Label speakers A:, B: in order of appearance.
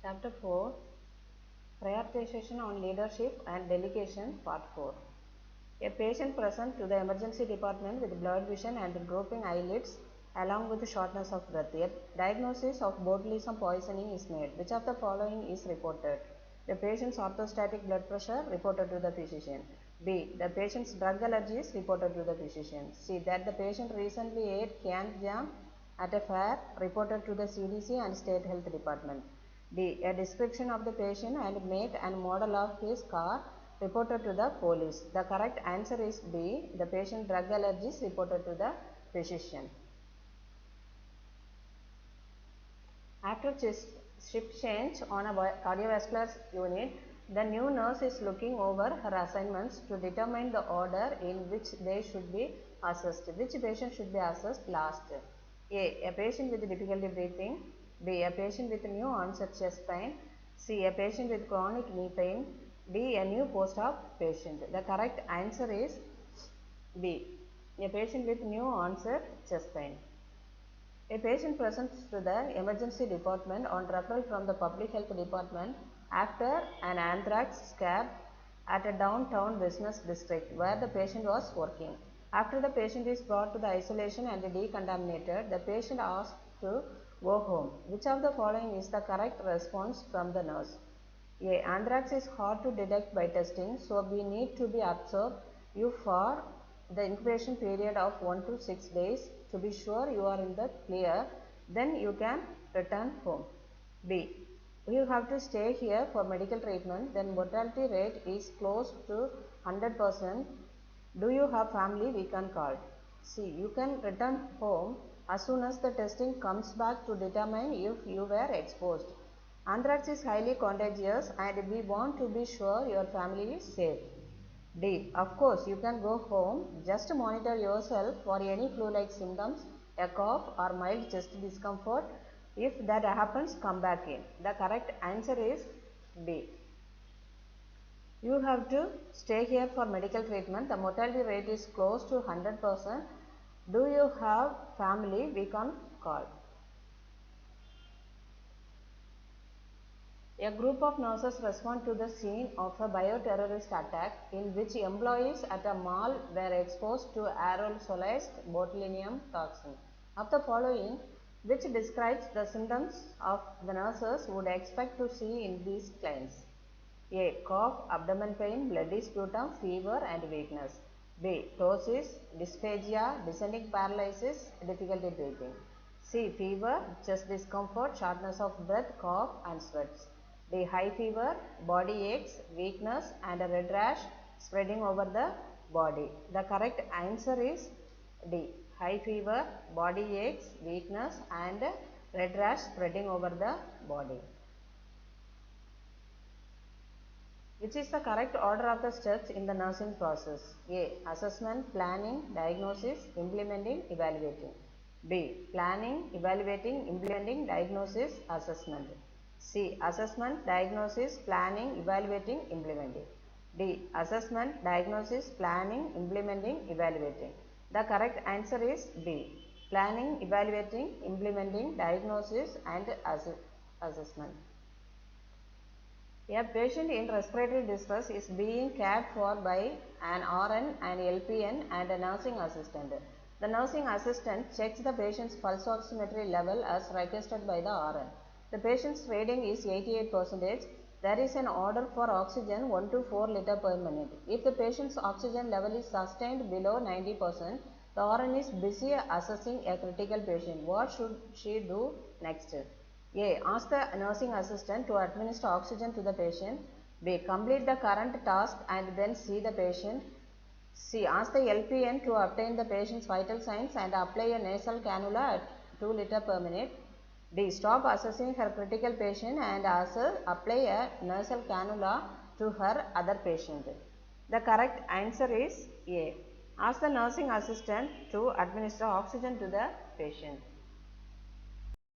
A: Chapter 4 Prioritization on Leadership and Delegation Part 4. A patient present to the emergency department with blurred vision and drooping eyelids along with shortness of breath. A diagnosis of botulism poisoning is made. Which of the following is reported? The patient's orthostatic blood pressure reported to the physician. B. The patient's drug allergies reported to the physician. C. That the patient recently ate canned jam at a fair reported to the CDC and State Health Department. D. A description of the patient and make and model of his car reported to the police. The correct answer is B. The patient drug allergies reported to the physician. After shift change on a cardiovascular unit, the new nurse is looking over her assignments to determine the order in which they should be assessed. Which patient should be assessed last? A patient with difficulty breathing. B. A patient with new onset chest pain. C. A patient with chronic knee pain. D. A new post-op patient. The correct answer is B. A patient with new onset chest pain. A patient presents to the emergency department on referral from the public health department after an anthrax scab at a downtown business district where the patient was working. After the patient is brought to the isolation and decontaminated, the patient asked to go home. Which of the following is the correct response from the nurse? A. Anthrax is hard to detect by testing, so we need to be observed you for the incubation period of 1 to 6 days to be sure you are in the clear, then you can return home. B. You have to stay here for medical treatment, then mortality rate is close to 100%. Do you have family we can call? C. You can return home as soon as the testing comes back to determine if you were exposed. Anthrax is highly contagious and we want to be sure your family is safe. D. Of course, you can go home, just monitor yourself for any flu-like symptoms, a cough or mild chest discomfort. If that happens, come back in. The correct answer is D. You have to stay here for medical treatment. The mortality rate is close to 100%. Do you have family we can call? A group of nurses respond to the scene of a bioterrorist attack in which employees at a mall were exposed to aerosolized botulinum toxin. Of the following, which describes the symptoms of the nurses would expect to see in these clients? A. Cough, abdomen pain, bloody sputum, fever and weakness. B. Ptosis, dysphagia, descending paralysis, difficulty breathing. C. Fever, chest discomfort, shortness of breath, cough and sweats. D. High fever, body aches, weakness and a red rash spreading over the body. The correct answer is D. High fever, body aches, weakness and red rash spreading over the body. Which is the correct order of the steps in the nursing process? A. Assessment, planning, diagnosis, implementing, evaluating. B. Planning, evaluating, implementing, diagnosis, assessment. C. Assessment, diagnosis, planning, evaluating, implementing. D. Assessment, diagnosis, planning, implementing, evaluating. The correct answer is B. Planning, evaluating, implementing, diagnosis and assessment. A patient in respiratory distress is being cared for by an RN, an LPN and a nursing assistant. The nursing assistant checks the patient's pulse oximetry level as requested by the RN. The patient's rating is 88%. There is an order for oxygen 1 to 4 liters per minute. If the patient's oxygen level is sustained below 90%, the RN is busy assessing a critical patient. What should she do next? A. Ask the nursing assistant to administer oxygen to the patient. B. Complete the current task and then see the patient. C. Ask the LPN to obtain the patient's vital signs and apply a nasal cannula at 2 liters per minute. D. Stop assessing her critical patient and apply a nasal cannula to her other patient. The correct answer is A. Ask the nursing assistant to administer oxygen to the patient.